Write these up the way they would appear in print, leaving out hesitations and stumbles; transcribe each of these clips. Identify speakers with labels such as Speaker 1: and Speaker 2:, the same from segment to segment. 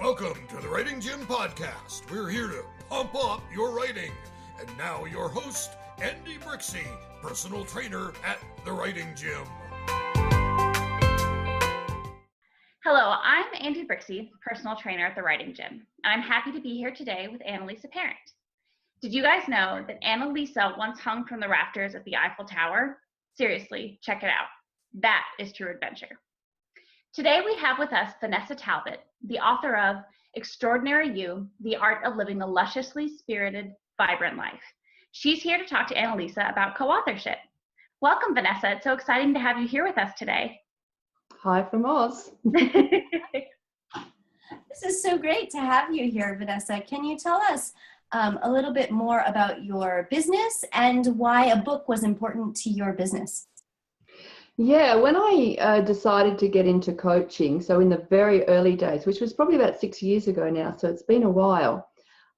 Speaker 1: Welcome to the Writing Gym Podcast. We're here to pump up your writing. And now your host, Andy Brixey, personal trainer at the Writing Gym.
Speaker 2: Hello, I'm Andy Brixey, personal trainer at the Writing Gym. I'm happy to be here today with Annalisa Parent. Did you guys know that Annalisa once hung from the rafters of the Eiffel Tower? Seriously, check it out. That is true adventure. Today we have with us Vanessa Talbot, the author of Extraordinary You, The Art of Living a Lusciously Spirited, Vibrant Life. She's here to talk to Annalisa about co-authorship. Welcome, Vanessa. It's so exciting to have you here with us today.
Speaker 3: Hi from Oz.
Speaker 4: This is so great to have you here, Vanessa. Can you tell us a little bit more about your business and why a book was important to your business?
Speaker 3: Yeah, when I decided to get into coaching, so in the very early days, which was probably about 6 years ago now, so it's been a while,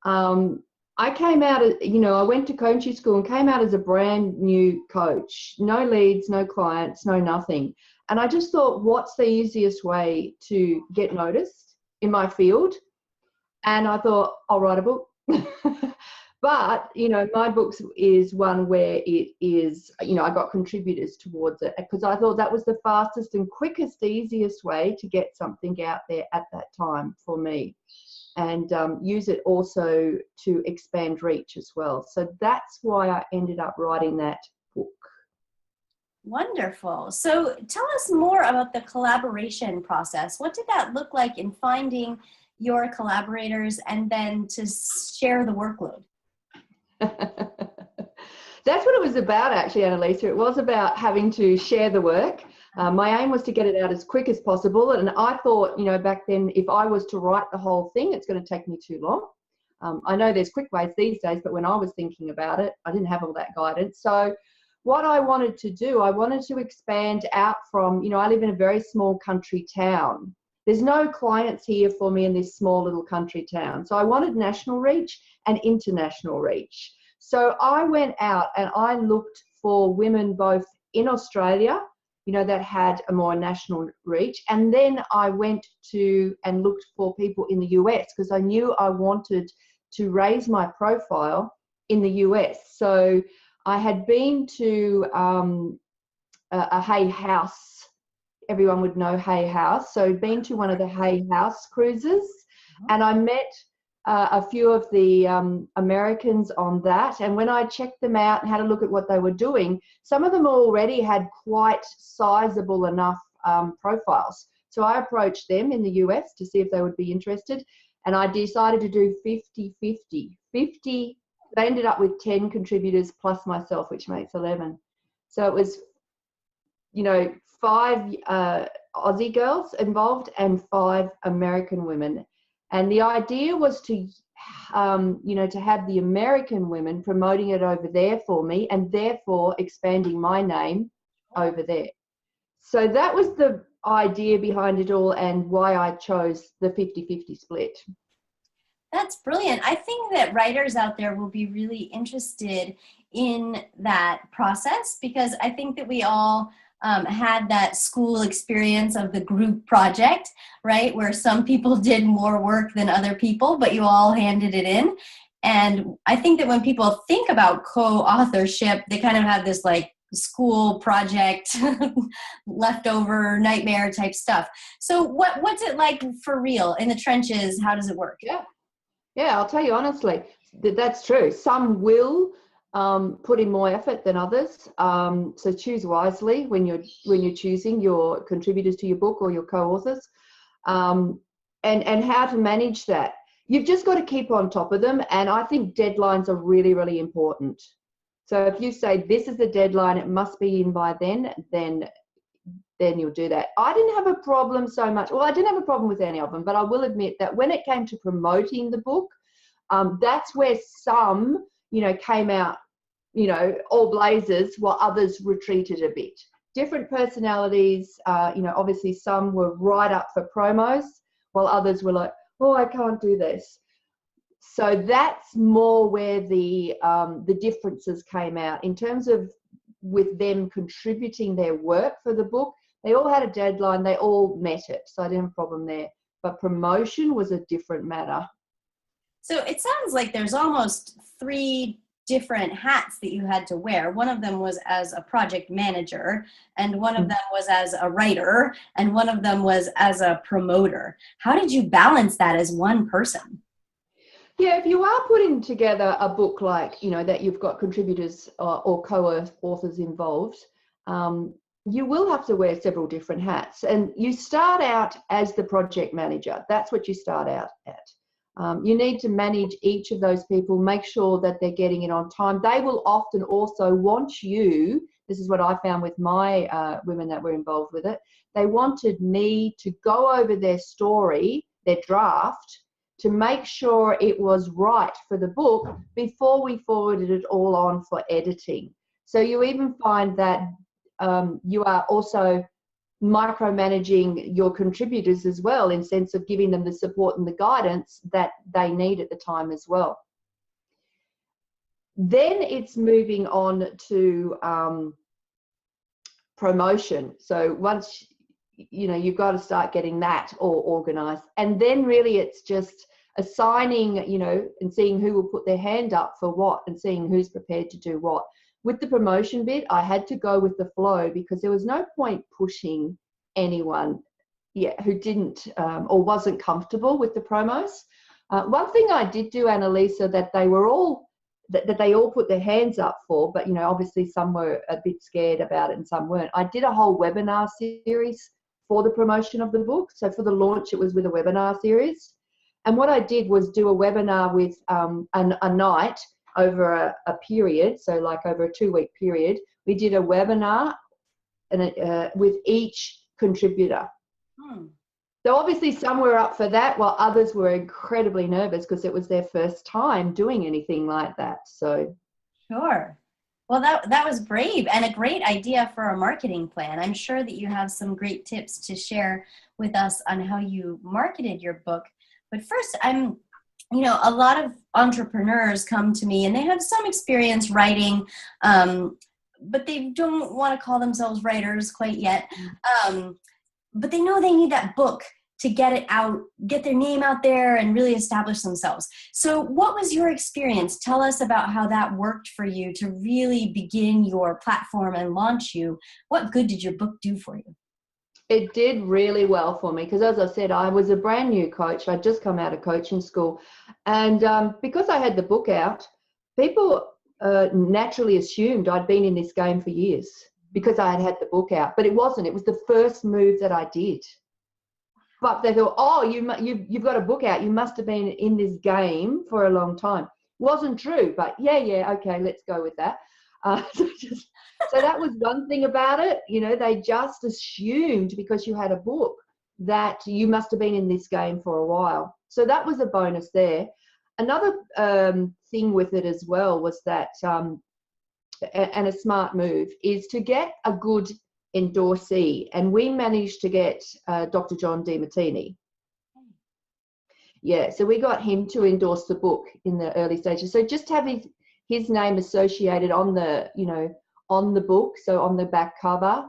Speaker 3: I came out, I went to coaching school and came out as a brand new coach. No leads, no clients, no nothing. And I just thought, what's the easiest way to get noticed in my field? And I thought, I'll write a book. But, my book is one where it is, I got contributors towards it because I thought that was the fastest and quickest, easiest way to get something out there at that time for me, and use it also to expand reach as well. So that's why I ended up writing that book.
Speaker 4: Wonderful. So tell us more about the collaboration process. What did that look like in finding your collaborators and then to share the workload?
Speaker 3: That's what it was about, actually, Annalisa. It was about having to share the work. My aim was to get it out as quick as possible. And I thought, back then, if I was to write the whole thing, it's going to take me too long. I know there's quick ways these days, but when I was thinking about it, I didn't have all that guidance. So what I wanted to do, I wanted to expand out from, I live in a very small country town. There's no clients here for me in this small little country town. So I wanted national reach and international reach. So I went out and I looked for women both in Australia, that had a more national reach. And then I went to and looked for people in the US because I knew I wanted to raise my profile in the US. So I had been to a Hay House. Everyone would know Hay House. So been to one of the Hay House cruises, and I met a few of the Americans on that. And when I checked them out and had a look at what they were doing, some of them already had quite sizable enough profiles. So I approached them in the US to see if they would be interested. And I decided to do 50-50. 50, they ended up with 10 contributors plus myself, which makes 11. So it was, 5 Aussie girls involved and 5 American women. And the idea was to, to have the American women promoting it over there for me and therefore expanding my name over there. So that was the idea behind it all and why I chose the 50-50 split.
Speaker 4: That's brilliant. I think that writers out there will be really interested in that process because I think that we all had that school experience of the group project, right? Where some people did more work than other people, but you all handed it in. And I think that when people think about co-authorship, they kind of have this like school project, leftover nightmare type stuff. So what's it like for real in the trenches? How does it work?
Speaker 3: Yeah, I'll tell you honestly, that's true. Some will put in more effort than others. So choose wisely when you're choosing your contributors to your book or your co-authors, and how to manage that. You've just got to keep on top of them. And I think deadlines are really, really important. So if you say this is the deadline, it must be in by then you'll do that. I didn't have a problem so much. Well, I didn't have a problem with any of them, but I will admit that when it came to promoting the book, that's where some came out, all blazers, while others retreated a bit. Different personalities, obviously some were right up for promos, while others were like, oh, I can't do this. So that's more where the differences came out in terms of with them contributing their work for the book. They all had a deadline. They all met it. So I didn't have a problem there. but promotion was a different matter.
Speaker 4: So it sounds like there's almost 3 different hats that you had to wear. One of them was as a project manager, and one of them was as a writer, and one of them was as a promoter. How did you balance that as one person?
Speaker 3: Yeah, if you are putting together a book like, that you've got contributors or co-authors involved, you will have to wear several different hats. And you start out as the project manager. That's what you start out at. You need to manage each of those people, make sure that they're getting it on time. They will often also want you, this is what I found with my women that were involved with it, they wanted me to go over their story, their draft, to make sure it was right for the book before we forwarded it all on for editing. So you even find that you are also micromanaging your contributors as well, in sense of giving them the support and the guidance that they need at the time as well. Then it's moving on to promotion. So once you've got to start getting that all organized, and then really it's just assigning, and seeing who will put their hand up for what, and seeing who's prepared to do what. With the promotion bit, I had to go with the flow, because there was no point pushing anyone who didn't or wasn't comfortable with the promos. One thing I did do, Annalisa, that they all put their hands up for, but obviously some were a bit scared about it and some weren't. I did a whole webinar series for the promotion of the book. So for the launch, it was with a webinar series. And what I did was do a webinar with a night over a period, so like over a 2-week period. We did a webinar and with each contributor. So obviously some were up for that, while others were incredibly nervous because it was their first time doing anything like that. So
Speaker 4: sure. Well, that was brave and a great idea for a marketing plan. I'm sure that you have some great tips to share with us on how you marketed your book. But first, a lot of entrepreneurs come to me and they have some experience writing, but they don't want to call themselves writers quite yet. But they know they need that book to get it out, get their name out there and really establish themselves. So what was your experience? Tell us about how that worked for you to really begin your platform and launch you. What good did your book do for you?
Speaker 3: It did really well for me, because as I said, I was a brand new coach. I'd just come out of coaching school. And because I had the book out, people naturally assumed I'd been in this game for years because I had the book out. But it wasn't. It was the first move that I did. But they thought, oh, you've got a book out. You must have been in this game for a long time. Wasn't true, but yeah, okay, let's go with that. So that was one thing about it. They just assumed because you had a book that you must have been in this game for a while. So that was a bonus there. Another thing with it as well was that, and a smart move, is to get a good endorsee. And we managed to get Dr. John DeMartini. Yeah, so we got him to endorse the book in the early stages. So just having his name associated on the, on the book, so on the back cover,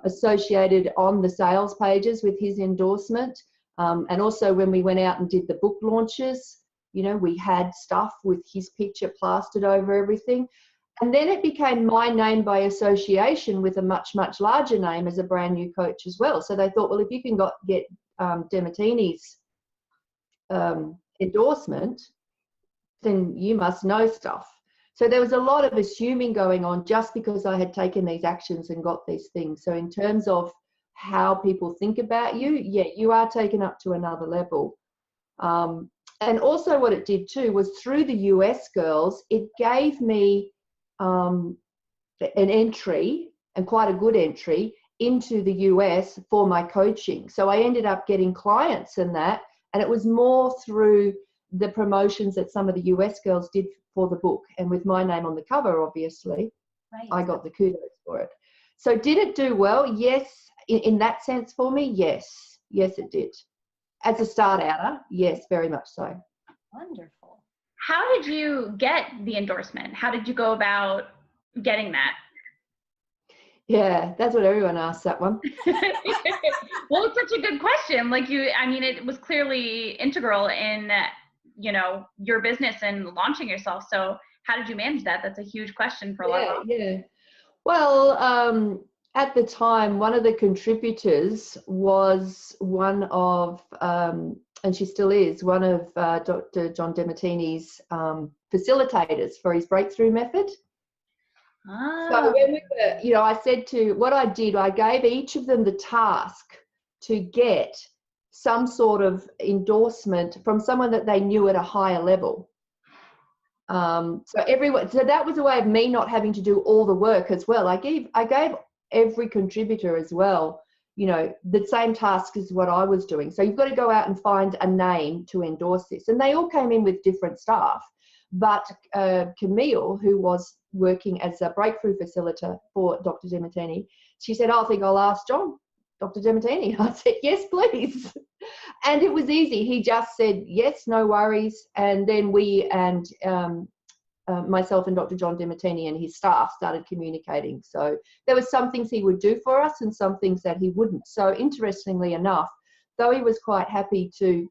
Speaker 3: associated on the sales pages with his endorsement. And also when we went out and did the book launches, we had stuff with his picture plastered over everything. And then it became my name by association with a much, much larger name as a brand new coach as well. So they thought, well, if you can get DeMartini's endorsement, then you must know stuff. So there was a lot of assuming going on just because I had taken these actions and got these things. So in terms of how people think about you, yeah, you are taken up to another level. And also what it did too was through the US girls, it gave me an entry, and quite a good entry, into the US for my coaching. So I ended up getting clients in that, and it was more through the promotions that some of the US girls did for the book, and with my name on the cover, obviously, right. I got the kudos for it. So did it do well? Yes. In that sense for me, yes. Yes, it did. As a start-outer, yes, very much so.
Speaker 4: Wonderful.
Speaker 2: How did you get the endorsement? How did you go about getting that?
Speaker 3: Yeah, that's what everyone asks, that one.
Speaker 2: Well, it's such a good question. Like it was clearly integral in, your business and launching yourself. So how did you manage that? That's a huge question for a lot of authors.
Speaker 3: Yeah. Well, at the time, one of the contributors was one of, and she still is, one of Dr. John Demartini's facilitators for his breakthrough method. So when we were, I said I gave each of them the task to get some sort of endorsement from someone that they knew at a higher level. So that was a way of me not having to do all the work as well. I gave every contributor as well, the same task as what I was doing. So you've got to go out and find a name to endorse this. And they all came in with different staff. But Camille, who was working as a breakthrough facilitator for Dr. Demartini, she said, I think I'll ask Dr. Demartini. I said, yes, please. And it was easy. He just said, yes, no worries. And then we and myself and Dr. John Demartini and his staff started communicating. So there were some things he would do for us and some things that he wouldn't. So interestingly enough, though he was quite happy to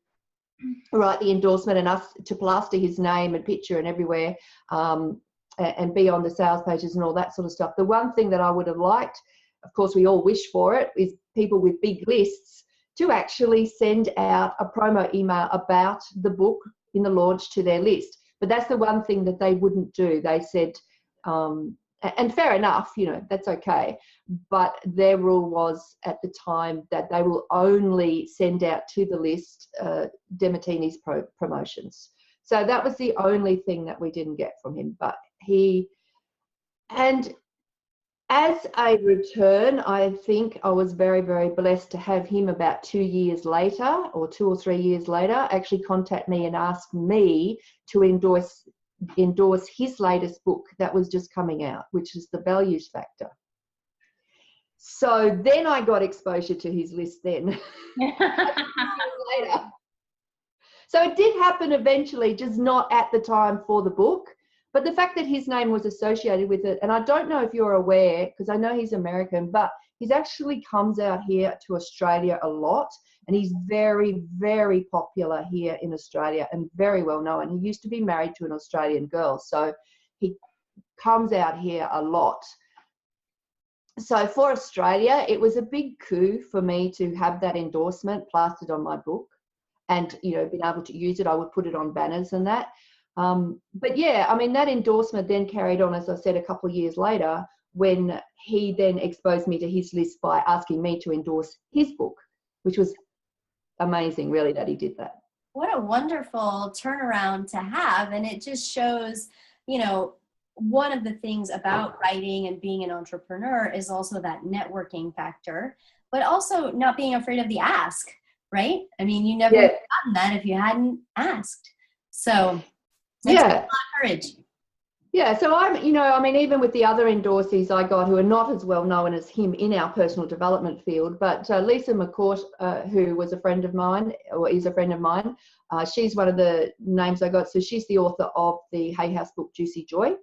Speaker 3: write the endorsement and us to plaster his name and picture and everywhere and be on the sales pages and all that sort of stuff, the one thing that I would have liked, of course we all wish for it, is people with big lists to actually send out a promo email about the book in the launch to their list. But that's the one thing that they wouldn't do. They said, and fair enough, that's okay. But their rule was at the time that they will only send out to the list Demartini's promotions. So that was the only thing that we didn't get from him. But and as a return, I think I was very, very blessed to have him about 2 years later, or 2 or 3 years later, actually contact me and ask me to endorse his latest book that was just coming out, which is The Values Factor. So then I got exposure to his list then. Later. So it did happen eventually, just not at the time for the book. But the fact that his name was associated with it, and I don't know if you're aware, because I know he's American, but he's actually comes out here to Australia a lot, and he's very, very popular here in Australia and very well known. He used to be married to an Australian girl, so he comes out here a lot. So for Australia, it was a big coup for me to have that endorsement plastered on my book and, being able to use it. I would put it on banners and that. But yeah, that endorsement then carried on, as I said, a couple of years later, when he then exposed me to his list by asking me to endorse his book, which was amazing, really, that he did that.
Speaker 4: What a wonderful turnaround to have. And it just shows, one of the things about writing and being an entrepreneur is also that networking factor, but also not being afraid of the ask, right? You never would have gotten that if you hadn't asked. So that's a lot of courage.
Speaker 3: Yeah, so even with the other endorsees I got who are not as well known as him in our personal development field, but Lisa McCourt, who was a friend of mine, or is a friend of mine, she's one of the names I got. So she's the author of the Hay House book, Juicy Joy.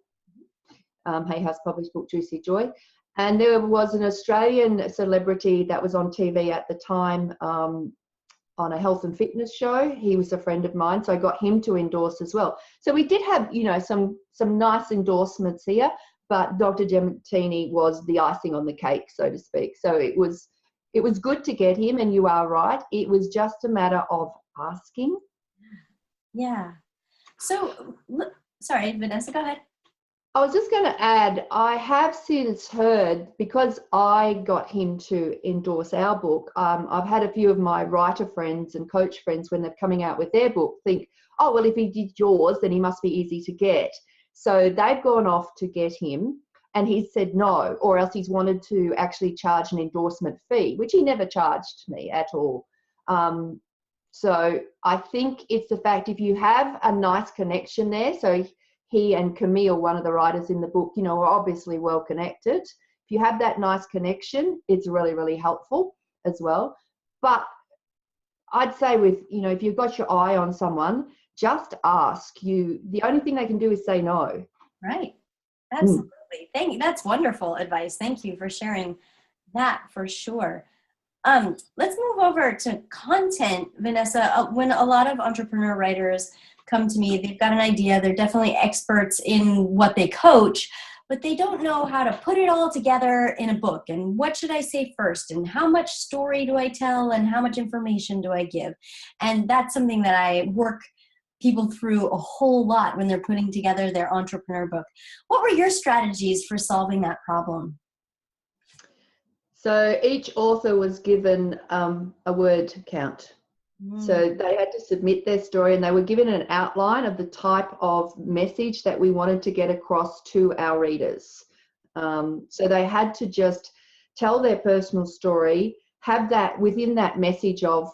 Speaker 3: Hay House published book, Juicy Joy. And there was an Australian celebrity that was on TV at the time, on a health and fitness show. He was a friend of mine, so I got him to endorse as well. So we did have, some nice endorsements here, but Dr. Demartini was the icing on the cake, so to speak. So it was good to get him, and you are right. It was just a matter of asking.
Speaker 4: Yeah. So, sorry, Vanessa, go ahead.
Speaker 3: I was just going to add, I have since heard, because I got him to endorse our book, I've had a few of my writer friends and coach friends, when they're coming out with their book, think, oh, well, if he did yours, then he must be easy to get. So they've gone off to get him, and he said no, or else he's wanted to actually charge an endorsement fee, which he never charged me at all. So I think it's the fact, if you have a nice connection there, so he and Camille, one of the writers in the book, are obviously well connected. If you have that nice connection, it's really, really helpful as well. But I'd say if you've got your eye on someone, just ask. The only thing they can do is say no.
Speaker 4: Right. Absolutely. Absolutely. Thank you. That's wonderful advice. Thank you for sharing that for sure. Let's move over to content, Vanessa. When a lot of entrepreneur writers come to me, they've got an idea, they're definitely experts in what they coach, but they don't know how to put it all together in a book. And what should I say first? And how much story do I tell? And how much information do I give? And that's something that I work people through a whole lot when they're putting together their entrepreneur book. What were your strategies for solving that problem?
Speaker 3: So each author was given a word count. So they had to submit their story, and they were given an outline of the type of message that we wanted to get across to our readers. So they had to just tell their personal story, have that within that message of,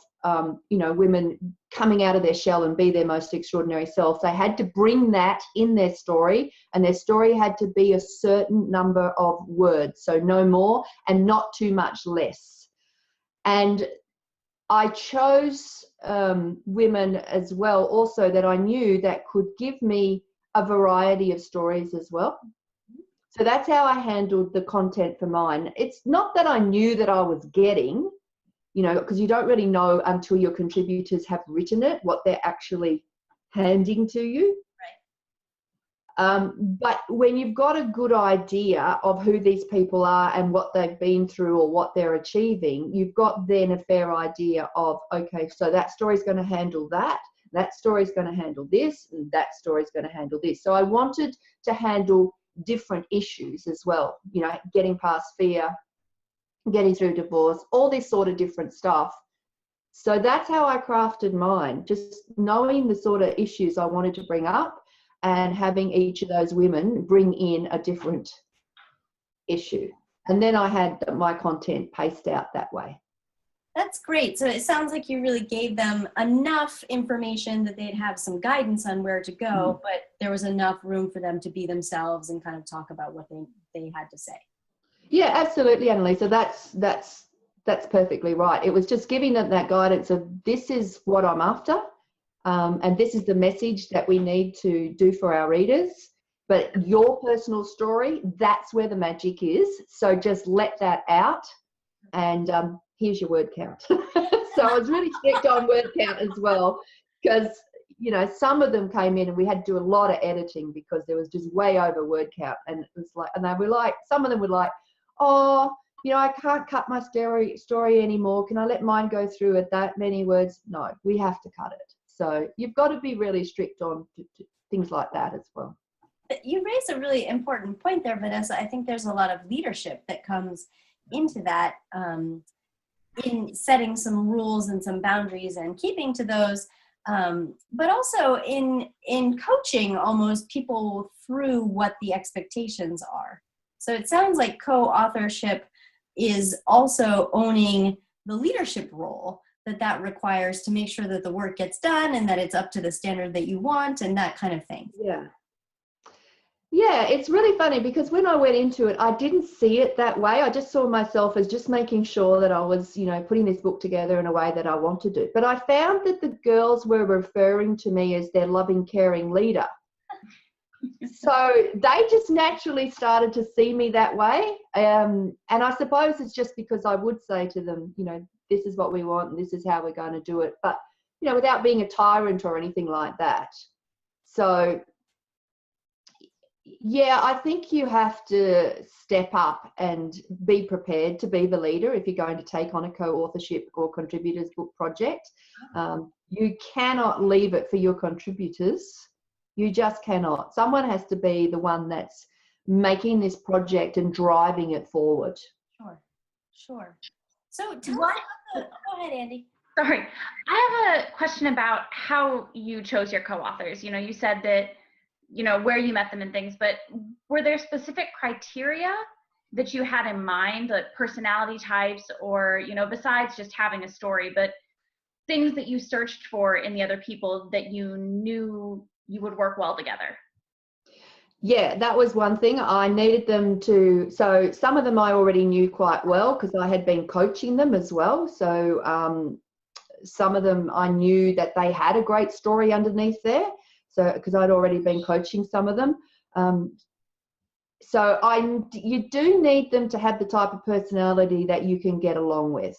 Speaker 3: women coming out of their shell and be their most extraordinary self. They had to bring that in their story, and their story had to be a certain number of words, so no more and not too much less. And I chose women as well also that I knew that could give me a variety of stories as well. So that's how I handled the content for mine. It's not that I knew that I was getting, because you don't really know until your contributors have written it, what they're actually handing to you. But when you've got a good idea of who these people are and what they've been through or what they're achieving, you've got then a fair idea of, okay, so that story's going to handle that story's going to handle this, and that story's going to handle this. So I wanted to handle different issues as well, getting past fear, getting through divorce, all this sort of different stuff. So that's how I crafted mine, just knowing the sort of issues I wanted to bring up, and having each of those women bring in a different issue. And then I had my content paced out that way.
Speaker 4: That's great. So it sounds like you really gave them enough information that they'd have some guidance on where to go, but there was enough room for them to be themselves and kind of talk about what they had to say.
Speaker 3: Yeah, absolutely, Annalisa. That's perfectly right. It was just giving them that guidance of, this is what I'm after. And this is the message that we need to do for our readers. But your personal story, that's where the magic is. So just let that out, and here's your word count. So I was really strict on word count as well, because, some of them came in and we had to do a lot of editing because there was just way over word count. And it was like, and they were like, some of them were like, oh, I can't cut my story anymore. Can I let mine go through at that many words? No, we have to cut it. So you've got to be really strict on things like that as well.
Speaker 4: You raised a really important point there, Vanessa. I think there's a lot of leadership that comes into that, in setting some rules and some boundaries and keeping to those, but also in coaching almost people through what the expectations are. So it sounds like co-authorship is also owning the leadership role that requires to make sure that the work gets done and that it's up to the standard that you want and that kind of thing.
Speaker 3: Yeah, it's really funny because when I went into it, I didn't see it that way. I just saw myself as just making sure that I was, putting this book together in a way that I wanted to. But I found that the girls were referring to me as their loving, caring leader. So they just naturally started to see me that way. And I suppose it's just because I would say to them, this is what we want and this is how we're going to do it. But, without being a tyrant or anything like that. So, yeah, I think you have to step up and be prepared to be the leader if you're going to take on a co-authorship or contributors book project. You cannot leave it for your contributors. You just cannot. Someone has to be the one that's making this project and driving it forward.
Speaker 4: Sure. So go ahead, Andy.
Speaker 2: Sorry. I have a question about how you chose your co-authors. You said that, where you met them and things, but were there specific criteria that you had in mind, like personality types or, besides just having a story, but things that you searched for in the other people that you knew you would work well together?
Speaker 3: Yeah, that was one thing. I needed them to, so some of them I already knew quite well because I had been coaching them as well. So some of them I knew that they had a great story underneath there. So because I'd already been coaching some of them. So you do need them to have the type of personality that you can get along with.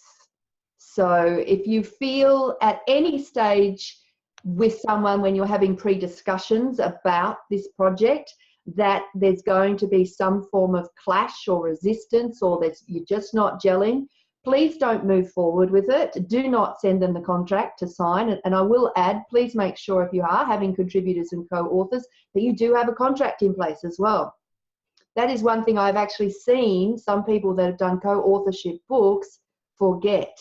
Speaker 3: So if you feel at any stage with someone when you're having pre-discussions about this project that there's going to be some form of clash or resistance, or you're just not gelling, please don't move forward with it. Do not send them the contract to sign. And I will add, please make sure if you are having contributors and co-authors that you do have a contract in place as well. That is one thing I've actually seen some people that have done co-authorship books forget.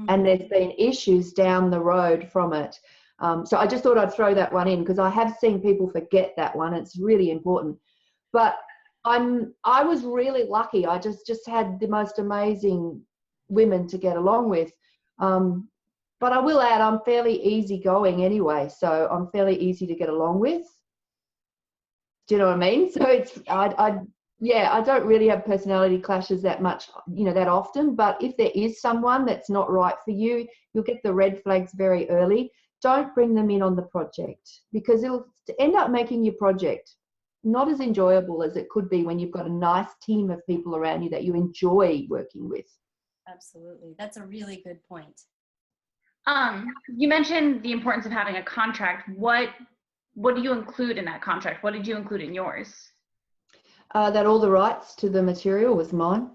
Speaker 3: And there's been issues down the road from it. So I just thought I'd throw that one in because I have seen people forget that one. It's really important. But I was really lucky. I just had the most amazing women to get along with. But I will add, I'm fairly easygoing anyway, so I'm fairly easy to get along with. Do you know what I mean? So I don't really have personality clashes that much, that often. But if there is someone that's not right for you, you'll get the red flags very early. Don't bring them in on the project because it'll end up making your project not as enjoyable as it could be when you've got a nice team of people around you that you enjoy working with.
Speaker 4: Absolutely. That's a really good point.
Speaker 2: You mentioned the importance of having a contract. What do you include in that contract? What did you include in yours?
Speaker 3: That all the rights to the material was mine.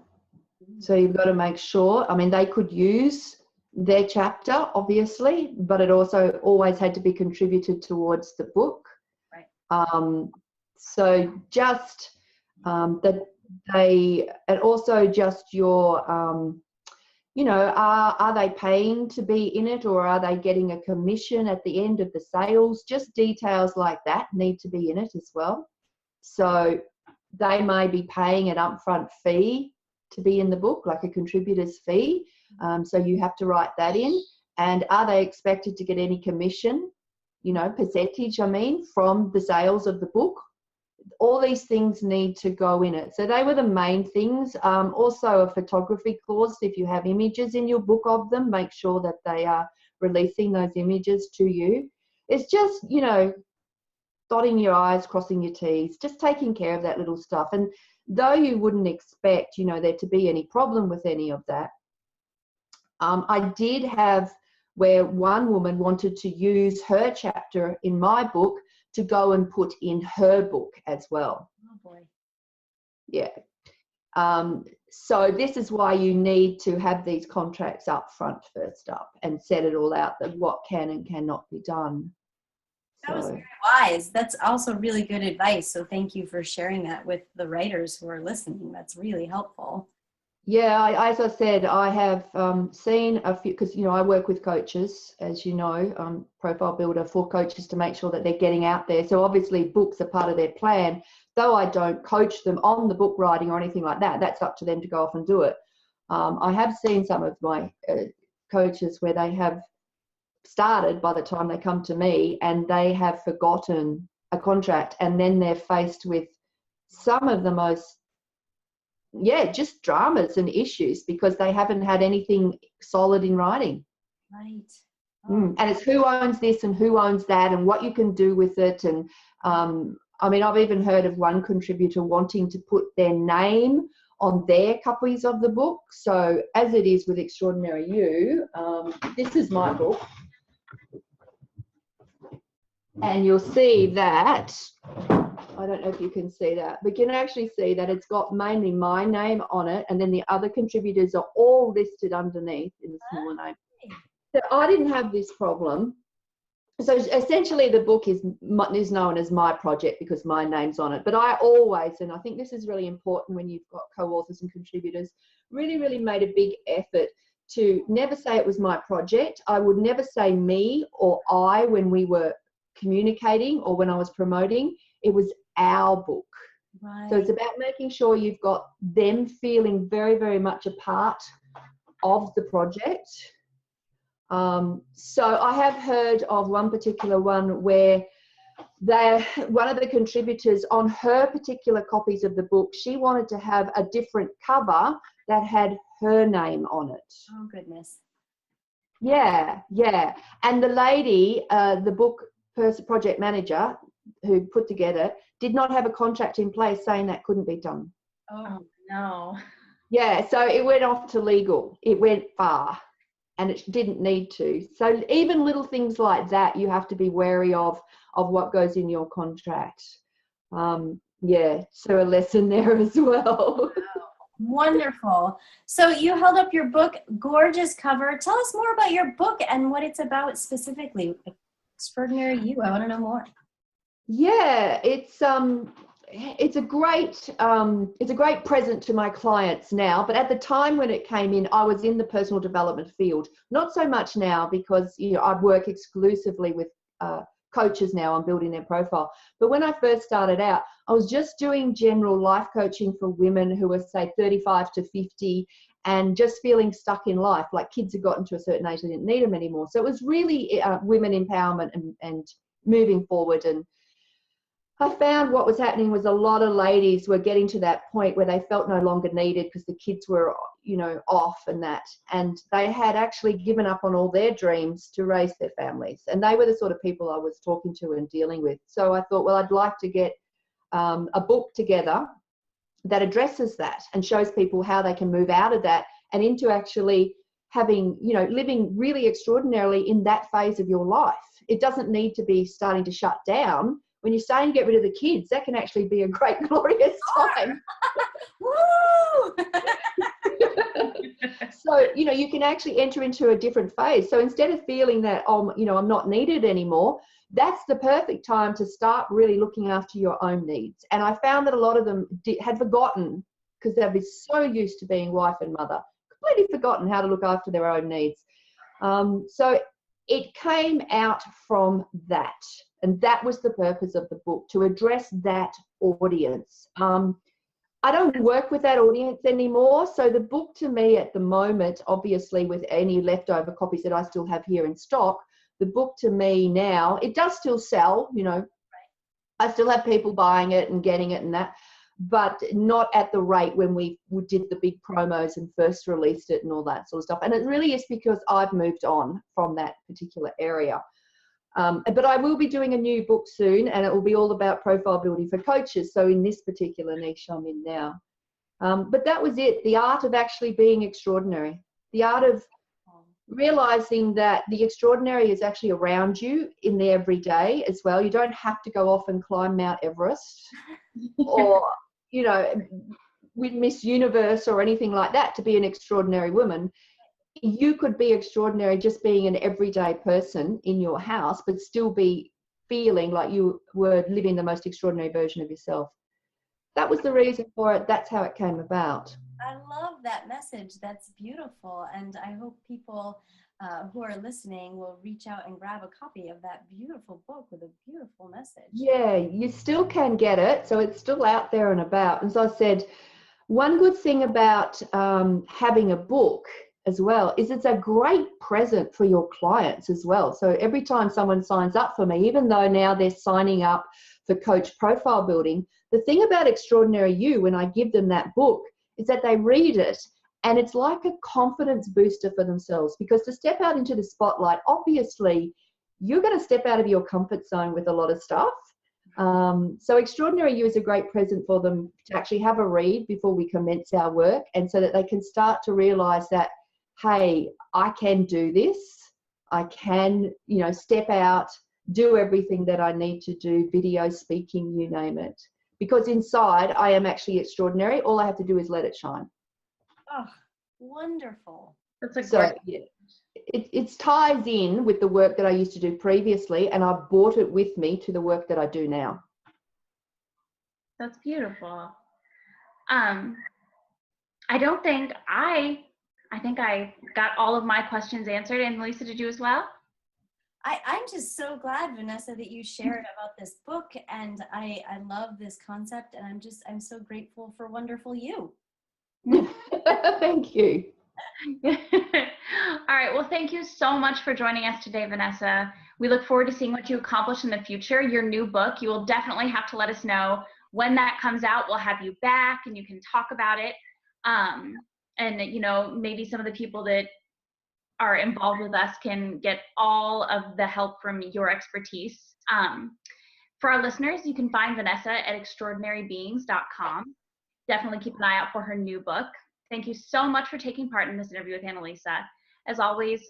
Speaker 3: So you've got to make sure, they could use their chapter, obviously, but it also always had to be contributed towards the book.
Speaker 4: Right.
Speaker 3: So just that and also just your, are they paying to be in it, or are they getting a commission at the end of the sales? Just details like that need to be in it as well. So they may be paying an upfront fee to be in the book, like a contributor's fee. So you have to write that in. And are they expected to get any commission, percentage, from the sales of the book? All these things need to go in it. So they were the main things. Also a photography clause. If you have images in your book of them, make sure that they are releasing those images to you. It's just, dotting your I's, crossing your T's, just taking care of that little stuff. And though you wouldn't expect, there to be any problem with any of that, I did have where one woman wanted to use her chapter in my book to go and put in her book as well.
Speaker 4: Oh boy.
Speaker 3: Yeah. So this is why you need to have these contracts up front first up and set it all out, that what can and cannot be done.
Speaker 4: That was very wise. That's also really good advice. So thank you for sharing that with the writers who are listening. That's really helpful.
Speaker 3: Yeah, as I said, I have seen a few, because, I work with coaches, as you know, profile builder for coaches to make sure that they're getting out there. So obviously books are part of their plan, though I don't coach them on the book writing or anything like that. That's up to them to go off and do it. I have seen some of my coaches where they have started by the time they come to me and they have forgotten a contract, and then they're faced with some of the most just dramas and issues because they haven't had anything solid in writing.
Speaker 4: Right.
Speaker 3: And it's who owns this and who owns that and what you can do with it. And I've even heard of one contributor wanting to put their name on their copies of the book. So as it is with Extraordinary You, this is my book. And you'll see that, I don't know if you can see that, but you can actually see that it's got mainly my name on it, and then the other contributors are all listed underneath in the smaller name. So I didn't have this problem. So essentially the book is known as my project because my name's on it. But I always, and I think this is really important when you've got co-authors and contributors, really, really made a big effort to never say it was my project. I would never say me or I when we were communicating or when I was promoting. It was our book.
Speaker 4: Right.
Speaker 3: So it's about making sure you've got them feeling very, very much a part of the project. So I have heard of one particular one where one of the contributors on her particular copies of the book, she wanted to have a different cover that had her name on it.
Speaker 4: Oh, goodness.
Speaker 3: Yeah. And the lady, the book project manager, who put together did not have a contract in place saying that couldn't be done.
Speaker 2: Oh, no.
Speaker 3: Yeah, so it went off to legal. It went far, and it didn't need to. So even little things like that, you have to be wary of what goes in your contract. Yeah, so a lesson there as well.
Speaker 4: Wonderful. So you held up your book, gorgeous cover. Tell us more about your book and what it's about specifically. Extraordinary You. I want to know more.
Speaker 3: Yeah, it's a great present to my clients now. But at the time when it came in, I was in the personal development field. Not so much now because I work exclusively with coaches now on building their profile. But when I first started out, I was just doing general life coaching for women who were, say, 35 to 50 and just feeling stuck in life, like kids had gotten to a certain age, they didn't need them anymore. So it was really women empowerment and moving forward. And I found what was happening was a lot of ladies were getting to that point where they felt no longer needed because the kids were, off and that. And they had actually given up on all their dreams to raise their families. And they were the sort of people I was talking to and dealing with. So I thought, well, I'd like to get a book together that addresses that and shows people how they can move out of that and into actually having, living really extraordinarily in that phase of your life. It doesn't need to be starting to shut down. When you're starting to get rid of the kids, that can actually be a great, glorious time.
Speaker 4: Woo!
Speaker 3: So, you can actually enter into a different phase. So instead of feeling that, I'm not needed anymore, that's the perfect time to start really looking after your own needs. And I found that a lot of them had forgotten, because they've been so used to being wife and mother, completely forgotten how to look after their own needs. So it came out from that. And that was the purpose of the book, to address that audience. I don't work with that audience anymore. So the book to me at the moment, obviously with any leftover copies that I still have here in stock, the book to me now, it does still sell, I still have people buying it and getting it and that, but not at the rate when we did the big promos and first released it and all that sort of stuff. And it really is because I've moved on from that particular area. But I will be doing a new book soon, and it will be all about profile building for coaches. So in this particular niche I'm in now. But that was it, the art of actually being extraordinary, the art of realizing that the extraordinary is actually around you in the everyday as well. You don't have to go off and climb Mount Everest or, with Miss Universe or anything like that to be an extraordinary woman. You could be extraordinary just being an everyday person in your house, but still be feeling like you were living the most extraordinary version of yourself. That was the reason for it. That's how it came about.
Speaker 4: I love that message. That's beautiful. And I hope people who are listening will reach out and grab a copy of that beautiful book with a beautiful message.
Speaker 3: Yeah, you still can get it. So it's still out there and about. As I said, one good thing about having a book as well is it's a great present for your clients as well. So every time someone signs up for me, even though now they're signing up for coach profile building, the thing about Extraordinary You, when I give them that book, is that they read it and it's like a confidence booster for themselves, because to step out into the spotlight, obviously you're going to step out of your comfort zone with a lot of stuff. So Extraordinary You is a great present for them to actually have a read before we commence our work, and so that they can start to realize that, hey, I can do this. I can, step out, do everything that I need to do, video, speaking, you name it. Because inside I am actually extraordinary. All I have to do is let it shine.
Speaker 4: Oh, wonderful.
Speaker 2: That's a
Speaker 3: So yeah, it ties in with the work that I used to do previously, and I've brought it with me to the work that I do now.
Speaker 2: That's beautiful. I think I got all of my questions answered. And Lisa, did you as well?
Speaker 4: I'm just so glad, Vanessa, that you shared about this book, and I love this concept, and I'm so grateful for wonderful you.
Speaker 3: Thank you.
Speaker 2: All right. Well, thank you so much for joining us today, Vanessa. We look forward to seeing what you accomplish in the future. Your new book, you will definitely have to let us know when that comes out. We'll have you back and you can talk about it. And, maybe some of the people that are involved with us can get all of the help from your expertise. For our listeners, you can find Vanessa at extraordinarybeings.com. Definitely keep an eye out for her new book. Thank you so much for taking part in this interview with Annalisa. As always,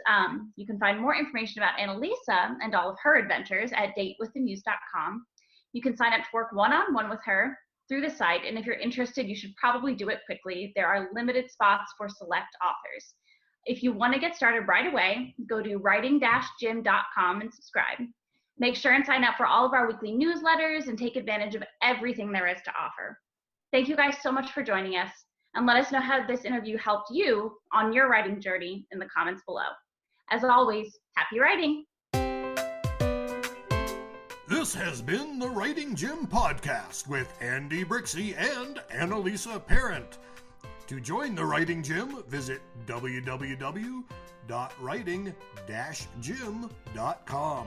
Speaker 2: you can find more information about Annalisa and all of her adventures at datewiththemuse.com. You can sign up to work one-on-one with her through the site, and if you're interested, you should probably do it quickly. There are limited spots for select authors. If you want to get started right away, go to writing-gym.com and subscribe. Make sure and sign up for all of our weekly newsletters and take advantage of everything there is to offer. Thank you guys so much for joining us, and let us know how this interview helped you on your writing journey in the comments below. As always, happy writing!
Speaker 1: This has been the Writing Gym Podcast with Andy Brixey and Annalisa Parent. To join the Writing Gym, visit www.writing-gym.com.